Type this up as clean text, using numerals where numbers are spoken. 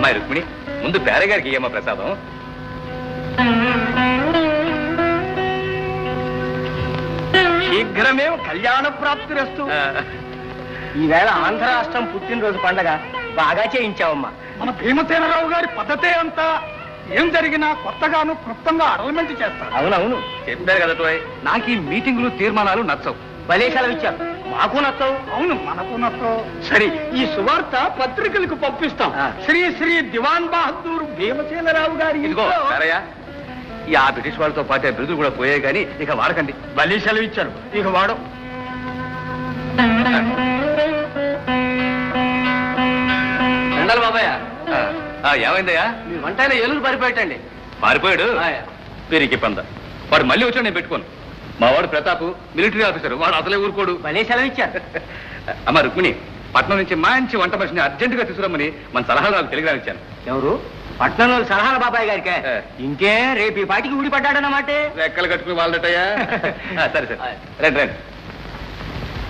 అమ్మాయి రుక్మిణి, ముందు పేరయ్య గారికి ఇయ్యమ్మ ప్రసాదం. శీఘ్రమే కళ్యాణ ప్రాప్తిరస్తు. ఈవేళ ఆంధ్ర రాష్ట్రం పుట్టినరోజు పండగ బాగా చేయించావమ్మా. మన భీమసేనరావు గారి పద్ధతే అంతా ఏం జరిగినా కొత్తగాను క్లుప్తంగా అరేంజ్మెంట్ చేస్తారు. అవునవును, చెప్పారు కదా టోయ్, నాకు ఈ మీటింగులు తీర్మానాలు నచ్చవు. భలే సెలవు ఇచ్చారు, మాకు నచ్చవు. అవును, మనకు నచ్చో. సరే, ఈ సువార్త పత్రికలకు పంపిస్తాం. శ్రీ శ్రీ దివాన్ బహదూర్ భీమసేనరావు గారి ఇదిగో ఇంట్లో. పేరయ్య, ఈ ఆ బ్రిటిష్ వాళ్ళతో పాటే బిరుదులు కూడా పోయాయి కానీ ఇక వాడకండి. భలే సెలవు ఇచ్చారు, ఇక వాడు. రండాలి బాబాయ్. ఏమైందయ్యా? మీ వంటైన ఏలూరు పారిపోయటండి. మారిపోయాడు పెరిగి పంద. వాడు మళ్ళీ వచ్చాడు, నేను పెట్టుకోను. మా వాడు ప్రతాప్ మిలిటరీ ఆఫీసర్, వాడు అసలే ఊరుకోడు. భలే సెలవు ఇచ్చారు. అమ్మ రుక్మిణి, పట్నం నుంచి మంచి వంట మనిషిని అర్జెంటుగా తీసుకురమ్మని మన సలహాలు నాకు టెలిగ్రామ్ ఇచ్చాను. ఎవరు? పట్నంలో సలహాల బాబాయ్ గారికే. ఇంకే రేపు ఈ పాటికి ఊడిపడ్డాడన్నమాట. రెక్కలు కట్టుకుని వాళ్ళటయ్యా. సరే సరే, రండి రండి.